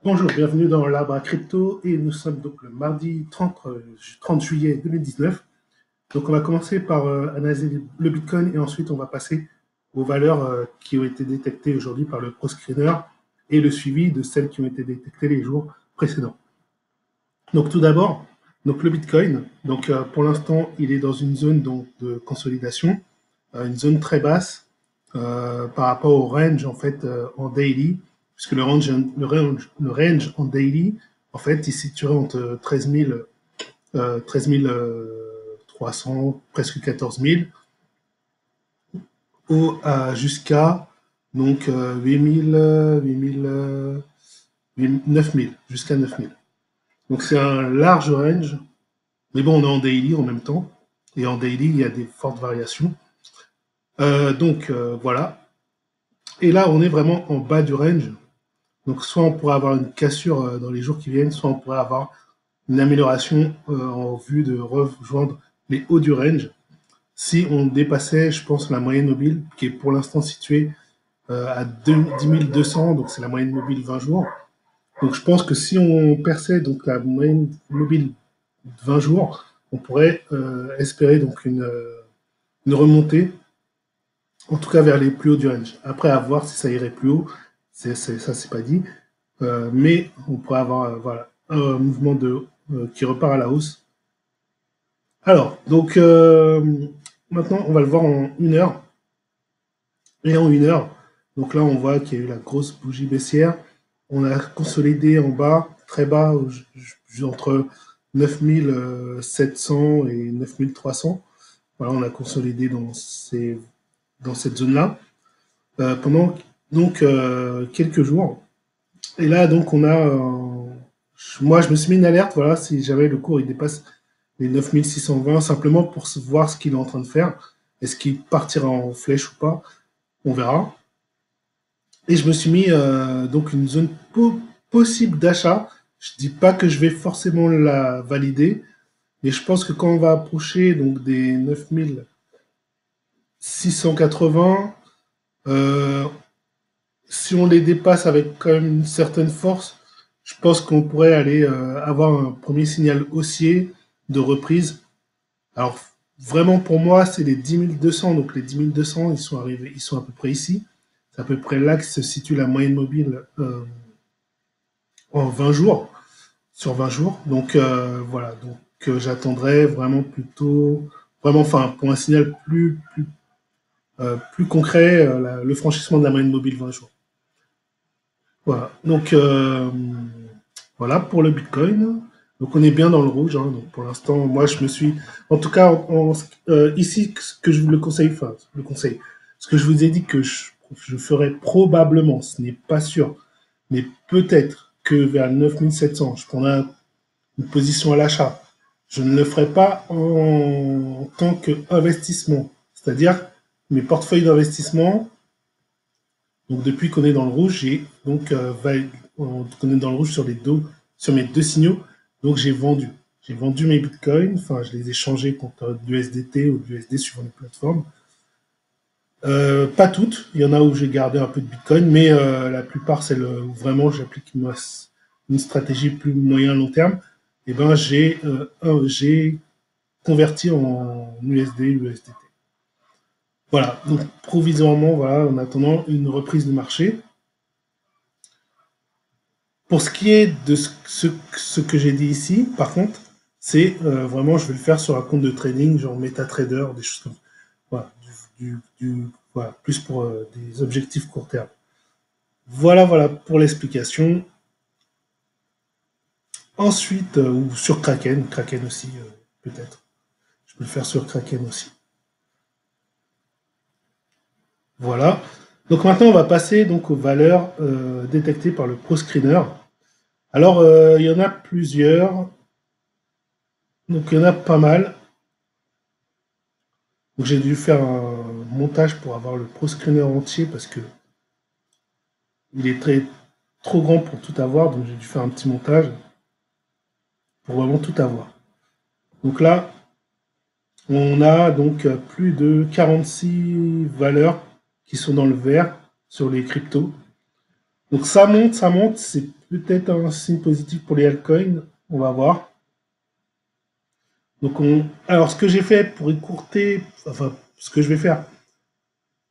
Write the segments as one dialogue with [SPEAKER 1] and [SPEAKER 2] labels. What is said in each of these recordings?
[SPEAKER 1] Bonjour, bienvenue dans l'Arbre à Crypto et nous sommes donc le mardi 30 juillet 2019. Donc on va commencer par analyser le Bitcoin et ensuite on va passer aux valeurs qui ont été détectées aujourd'hui par le ProScreener et le suivi de celles qui ont été détectées les jours précédents. Donc tout d'abord, donc le Bitcoin, donc pour l'instant il est dans une zone donc, de consolidation, une zone très basse par rapport au range en fait en daily, puisque le range en daily en fait il se situerait entre 13 300, presque 14 000, jusqu'à donc 8 000, 8 000, 9 000, jusqu'à 9 000. Donc c'est un large range. Mais bon, on est en daily en même temps. Et en daily, il y a des fortes variations. Voilà. Et là, on est vraiment en bas du range. Donc soit on pourrait avoir une cassure dans les jours qui viennent, soit on pourrait avoir une amélioration en vue de rejoindre les hauts du range. Si on dépassait, je pense, la moyenne mobile, qui est pour l'instant située à 10 200, donc c'est la moyenne mobile 20 jours. Donc je pense que si on perçait donc la moyenne mobile 20 jours, on pourrait espérer donc une remontée, en tout cas vers les plus hauts du range. Après, à voir si ça irait plus haut, ça c'est pas dit, mais on pourrait avoir voilà, un mouvement qui repart à la hausse. Alors, donc maintenant, on va le voir en 1 heure. Et en 1 heure, donc là, on voit qu'il y a eu la grosse bougie baissière. On a consolidé en bas, très bas, entre 9700 et 9300. Voilà, on a consolidé dans cette zone-là pendant donc quelques jours. Et là, donc, moi, je me suis mis une alerte, voilà, si jamais le cours il dépasse les 9620, simplement pour voir ce qu'il est en train de faire. Est-ce qu'il partira en flèche ou pas? On verra. Et je me suis mis donc une zone possible d'achat. Je dis pas que je vais forcément la valider, mais je pense que quand on va approcher donc des 9680, euh, si on les dépasse avec quand même une certaine force, je pense qu'on pourrait aller avoir un premier signal haussier de reprise. Alors vraiment pour moi, c'est les 10 200. Donc les 10 200, ils sont arrivés, ils sont à peu près ici. C'est à peu près là que se situe la moyenne mobile en 20 jours, sur 20 jours. Donc voilà, donc j'attendrai vraiment plutôt, vraiment, enfin pour un signal plus concret, le franchissement de la moyenne mobile 20 jours. Voilà, donc voilà pour le Bitcoin. Donc on est bien dans le rouge. Hein. Donc pour l'instant, moi je me suis, en tout cas ici, ce que je vous le conseille, enfin le conseil, ce que je vous ai dit que je ferai probablement, ce n'est pas sûr, mais peut-être que vers 9700, je prendrai une position à l'achat. Je ne le ferai pas en tant qu'investissement, c'est-à-dire mes portefeuilles d'investissement. Donc depuis qu'on est dans le rouge, on est dans le rouge sur mes deux signaux. Donc j'ai vendu. J'ai vendu mes bitcoins, enfin je les ai changés contre de l'USDT ou de l'USD suivant les plateformes. Pas toutes, il y en a où j'ai gardé un peu de bitcoin, mais la plupart c'est où vraiment j'applique une stratégie plus moyen-long terme. Et ben j'ai converti en USD, USDT. Voilà, donc provisoirement, voilà, en attendant une reprise du marché. Pour ce qui est de ce que j'ai dit ici, par contre, c'est vraiment, je vais le faire sur un compte de trading, genre MetaTrader, des choses comme ça. Voilà, voilà, plus pour des objectifs court terme. Voilà, voilà pour l'explication. Ensuite, ou sur Kraken aussi, peut-être. Je peux le faire sur Kraken aussi. Voilà. Donc maintenant, on va passer donc aux valeurs détectées par le ProScreener. Alors, il y en a plusieurs. Donc, il y en a pas mal. Donc, j'ai dû faire un montage pour avoir le ProScreener entier parce que il est trop grand pour tout avoir. Donc, j'ai dû faire un petit montage pour vraiment tout avoir. Donc là, on a donc plus de 46 valeurs qui sont dans le vert sur les cryptos. Donc ça monte, peut-être un signe positif pour les altcoins. On va voir. Donc alors ce que j'ai fait pour écourter, enfin ce que je vais faire,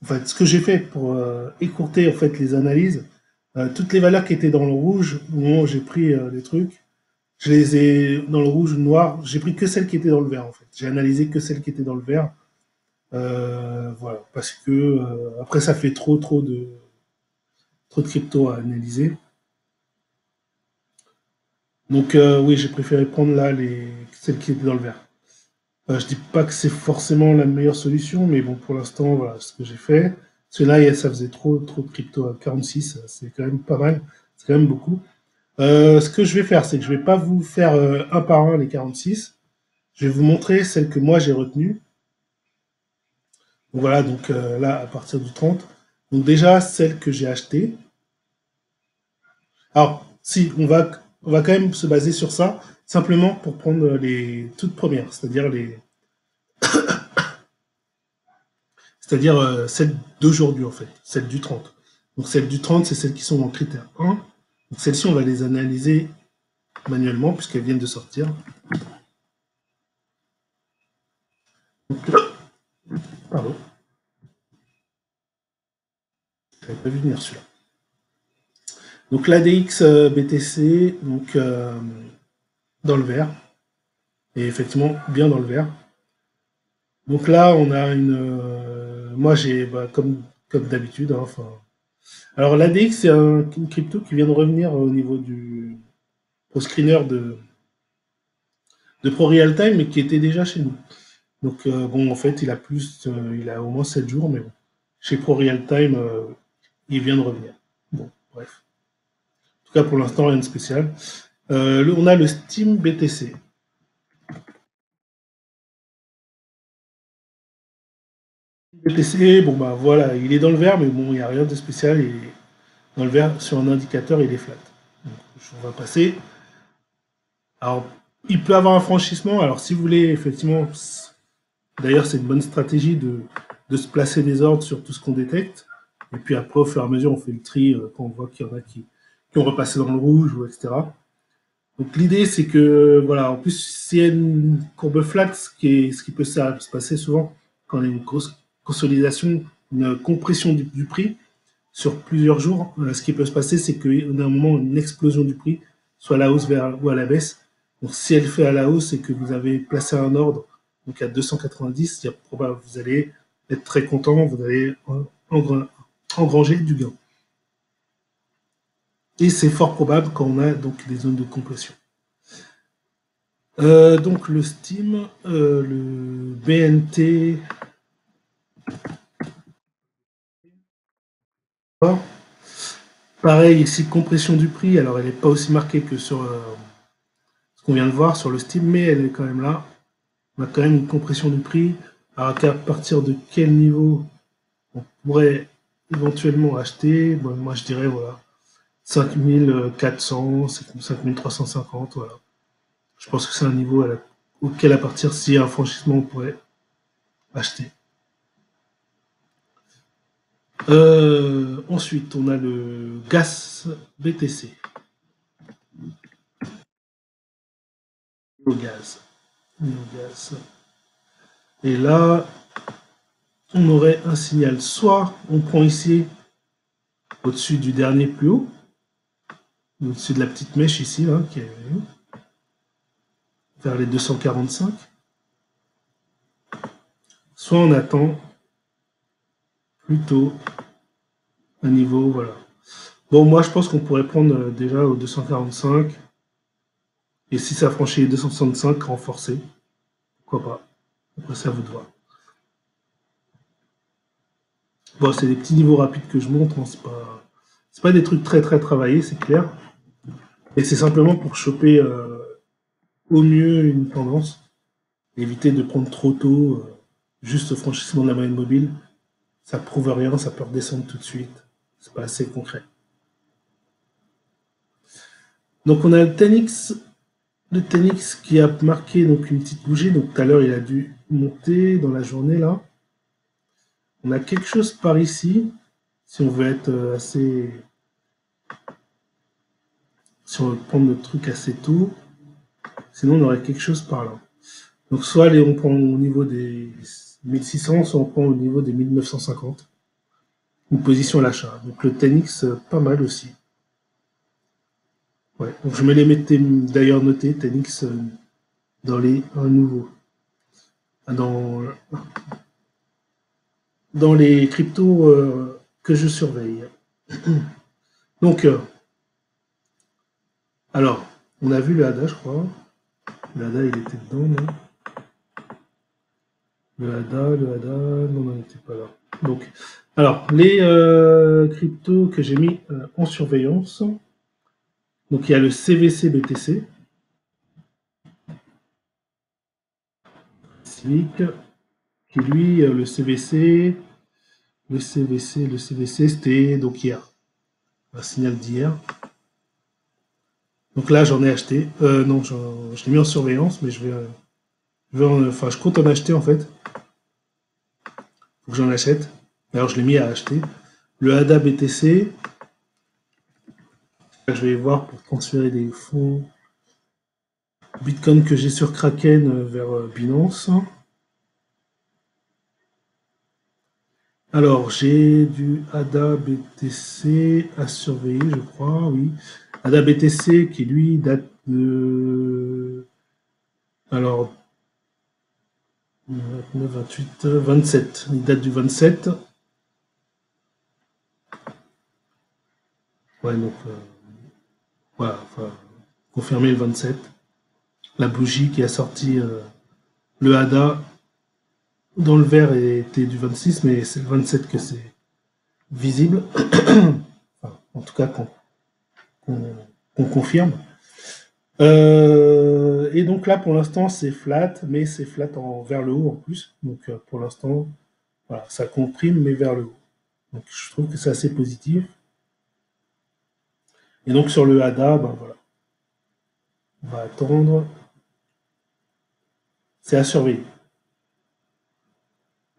[SPEAKER 1] enfin ce que j'ai fait pour écourter en fait les analyses, toutes les valeurs qui étaient dans le rouge, au moment où j'ai pris les trucs, je les ai dans le rouge, noir, j'ai pris que celles qui étaient dans le vert en fait. J'ai analysé que celles qui étaient dans le vert. Voilà, parce que après ça fait trop de crypto à analyser. Donc oui, j'ai préféré prendre là celles qui étaient dans le vert. Je dis pas que c'est forcément la meilleure solution, mais bon, pour l'instant, voilà ce que j'ai fait. Parce que là, ça faisait trop de crypto à 46, c'est quand même pas mal, c'est quand même beaucoup. Ce que je vais faire, c'est que je vais pas vous faire un par un les 46. Je vais vous montrer celles que moi j'ai retenues. Donc voilà, donc là, à partir du 30. Donc déjà, celles que j'ai achetées. Alors, si, on va quand même se baser sur ça, simplement pour prendre les toutes premières, c'est-à-dire celles d'aujourd'hui en fait, celles du 30. Donc celles du 30, c'est celles qui sont en critère 1. Donc celles-ci, on va les analyser manuellement puisqu'elles viennent de sortir. Donc, pardon, je n'avais pas vu venir celui-là. Donc l'ADX BTC, donc dans le vert, et effectivement bien dans le vert. Donc là, on a moi j'ai, comme d'habitude, hein, enfin. Alors l'ADX, c'est une crypto qui vient de revenir au niveau au screener de Pro Real Time, mais qui était déjà chez nous. Donc bon, en fait, il a au moins 7 jours, mais bon. Chez Pro Real Time, il vient de revenir. Bon, bref. En tout cas, pour l'instant, rien de spécial. On a le Steam BTC. BTC, bon bah voilà, il est dans le vert, mais bon, il n'y a rien de spécial. Il est dans le vert, sur un indicateur, il est flat. Donc, on va passer. Alors, il peut avoir un franchissement. Alors, si vous voulez, effectivement, d'ailleurs, c'est une bonne stratégie de se placer des ordres sur tout ce qu'on détecte. Et puis après, au fur et à mesure, on fait le tri quand on voit qu'il y en a qui ont repassé dans le rouge, ou etc. Donc l'idée, c'est que, voilà, en plus, s'il y a une courbe flat, ce qui peut se passer souvent quand il y a une grosse consolidation, une compression du prix sur plusieurs jours, ce qui peut se passer, c'est qu'on a un moment une explosion du prix, soit à la hausse ou à la baisse. Donc si elle fait à la hausse et que vous avez placé un ordre donc à 290, vous allez être très content, vous allez engranger du gain. Et c'est fort probable quand on a donc des zones de compression. Donc le Steam, le BNT. Pareil, ici, compression du prix. Alors, elle n'est pas aussi marquée que sur ce qu'on vient de voir sur le Steam, mais elle est quand même là. On a quand même une compression du prix. Alors, à partir de quel niveau on pourrait éventuellement acheter? Bon, moi, je dirais, voilà, 5400, 5350, voilà. Je pense que c'est un niveau auquel, à partir, s'il y a un franchissement, on pourrait acheter. Ensuite, on a le gaz BTC. Le gaz. Le gaz. Et là, on aurait un signal. Soit on prend ici, au-dessus du dernier plus haut, au-dessus de la petite mèche ici, là, qui est vers les 245. Soit on attend plutôt un niveau, voilà. Bon, moi je pense qu'on pourrait prendre déjà au 245. Et si ça franchit les 265, renforcer. Pourquoi pas. Après, c'est à vous de voir. Bon, c'est des petits niveaux rapides que je montre, hein, c'est pas des trucs très très travaillés, c'est clair. Et c'est simplement pour choper au mieux une tendance, éviter de prendre trop tôt, juste au franchissement de la moyenne mobile. Ça prouve rien, ça peut redescendre tout de suite. C'est pas assez concret. Donc on a le Tenix qui a marqué donc une petite bougie. Donc tout à l'heure il a dû monter dans la journée là. On a quelque chose par ici, si on veut être assez si on veut prendre le truc assez tôt. Sinon, on aurait quelque chose par là. Donc, soit on prend au niveau des 1600, soit on prend au niveau des 1950. Une position à l'achat. Donc, le Tenix, pas mal aussi. Ouais. Donc, je me les mettais d'ailleurs notés, Tenix, dans les nouveaux. Dans, dans les cryptos que je surveille. Donc, alors, on a vu le ADA, je crois. Le ADA, il était dedans, non? Le ADA, non, non, il n'était pas là. Donc, alors, les cryptos que j'ai mis en surveillance. Donc, il y a le CVC BTC, Civic, qui lui, le CVC, c'était donc hier, un signal d'hier. Donc là, j'en ai acheté. Non, je l'ai mis en surveillance, mais enfin, je compte en acheter en fait. Faut que j'en achète. Alors, je l'ai mis à acheter. Le ADA BTC, je vais voir pour transférer des fonds Bitcoin que j'ai sur Kraken vers Binance. Alors, j'ai du ADA BTC à surveiller, je crois, oui. ADA BTC qui, lui, date de... Alors, 29, 28, 27. Il date du 27. Ouais, donc, voilà, enfin, confirmé le 27. La bougie qui a sorti le ADA dans le vert était du 26, mais c'est le 27 que c'est visible. Enfin, en tout cas, qu'on confirme. Et donc là, pour l'instant, c'est flat, mais c'est flat vers le haut en plus. Donc pour l'instant, voilà, ça comprime, mais vers le haut. Donc je trouve que c'est assez positif. Et donc sur le ADA, ben voilà, on va attendre. C'est à surveiller.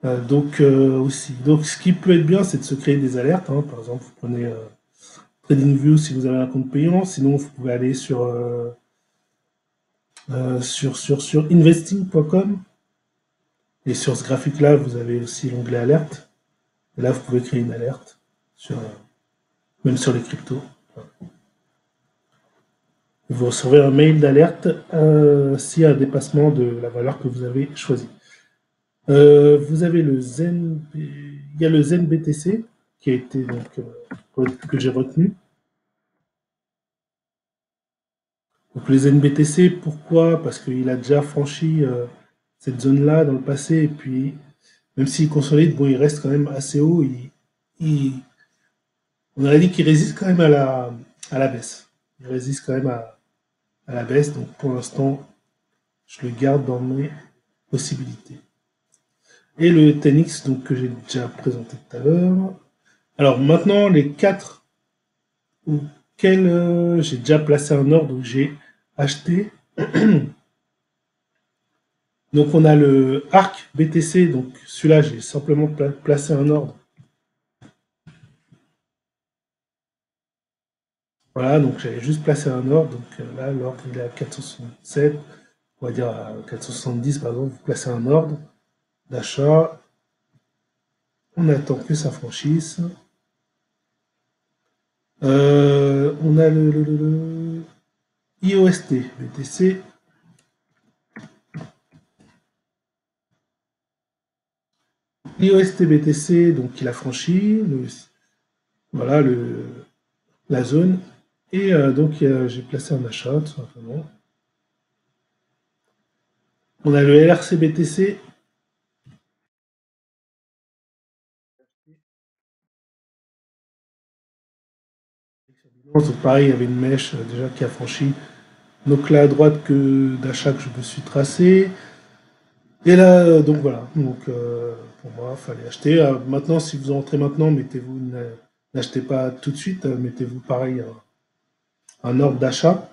[SPEAKER 1] Aussi. Donc ce qui peut être bien, c'est de se créer des alertes, hein. Par exemple, vous prenez TradingView si vous avez un compte payant. Sinon, vous pouvez aller sur investing.com. Et sur ce graphique-là, vous avez aussi l'onglet alerte. Et là, vous pouvez créer une alerte, même sur les cryptos. Vous recevrez un mail d'alerte s'il y a un dépassement de la valeur que vous avez choisie. Vous avez il y a le Zen BTC qui a été que j'ai retenu. Donc le Zen BTC, pourquoi? Parce qu'il a déjà franchi cette zone-là dans le passé, et puis même s'il consolide, bon, il reste quand même assez haut. On aurait dit qu'il résiste quand même à la baisse. Il résiste quand même à la baisse, donc pour l'instant, je le garde dans mes possibilités. Et le Tenix, donc, que j'ai déjà présenté tout à l'heure. Alors maintenant, les quatre auxquels j'ai déjà placé un ordre, donc j'ai acheté. Donc on a le ARC BTC, donc celui-là, j'ai simplement placé un ordre. Voilà, donc j'avais juste placé un ordre. Donc là, l'ordre il est à 467. On va dire à 470 par exemple, vous placez un ordre d'achat. On attend que ça franchisse. On a le IOST BTC. L'IOST BTC, donc il a franchi voilà, la zone. Et donc j'ai placé un achat tout simplement. On a le LRC BTC. Donc pareil, il y avait une mèche déjà qui a franchi. Donc là à droite d'achat que je me suis tracé. Et là, donc voilà. Donc pour moi, il fallait acheter. Maintenant, si vous entrez maintenant, n'achetez pas tout de suite. Mettez-vous pareil un ordre d'achat,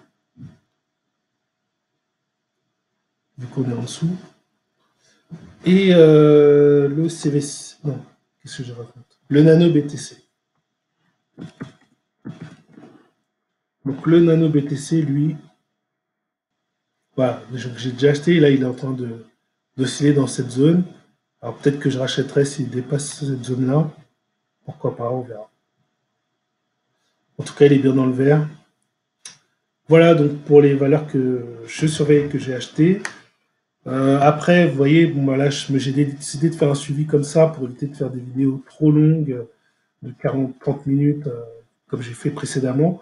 [SPEAKER 1] vu qu'on est en dessous. Et le CVC. Non, qu'est-ce que je raconte? Le Nano BTC. Donc le Nano BTC, lui, voilà, j'ai déjà acheté, et là il est en train d'osciller dans cette zone. Alors peut-être que je rachèterai s'il dépasse cette zone-là. Pourquoi pas, on verra. En tout cas, il est bien dans le vert. Voilà donc pour les valeurs que je surveille, que j'ai achetées. Après, vous voyez, bon, bah là, j'ai décidé de faire un suivi comme ça pour éviter de faire des vidéos trop longues, de 40-30 minutes, comme j'ai fait précédemment.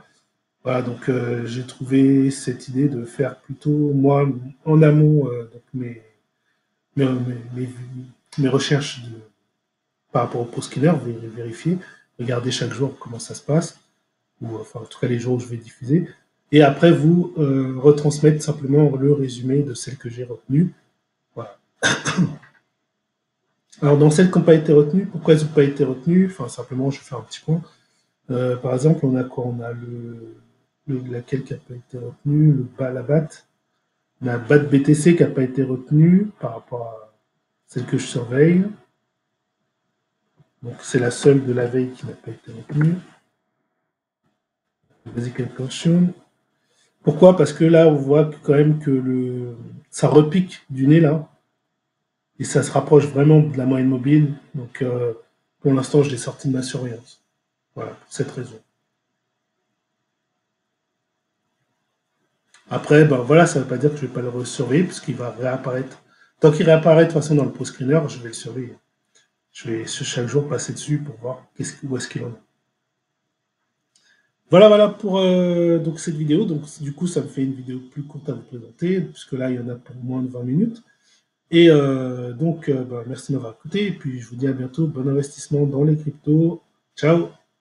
[SPEAKER 1] Voilà, donc j'ai trouvé cette idée de faire plutôt, moi, en amont, donc mes, mes- mes recherches par rapport au PostSkinner, vérifier, regarder chaque jour comment ça se passe, ou enfin, en tout cas les jours où je vais diffuser. Et après, vous retransmettre simplement le résumé de celles que j'ai retenues. Voilà. Alors, dans celles qui n'ont pas été retenues, pourquoi elles n'ont pas été retenues? Enfin, simplement, je vais faire un petit point. Par exemple, on a quoi? On a laquelle qui n'a pas été retenue, la BAT. On a BAT BTC qui n'a pas été retenue par rapport à celle que je surveille. Donc, c'est la seule de la veille qui n'a pas été retenue. Basic Incursion. Pourquoi? Parce que là, on voit quand même que ça repique du nez là. Et ça se rapproche vraiment de la moyenne mobile. Donc, pour l'instant, je l'ai sorti de ma surveillance. Voilà, pour cette raison. Après, ben voilà, ça ne veut pas dire que je ne vais pas le surveiller, puisqu'il va réapparaître. Tant qu'il réapparaît de toute façon dans le post screener, je vais le surveiller. Je vais chaque jour passer dessus pour voir où est-ce qu'il en est. Voilà, voilà pour donc cette vidéo. Donc, du coup, ça me fait une vidéo plus courte à vous présenter, puisque là, il y en a pour moins de 20 minutes. Et donc, ben, merci de m'avoir écouté. Et puis, je vous dis à bientôt. Bon investissement dans les cryptos. Ciao!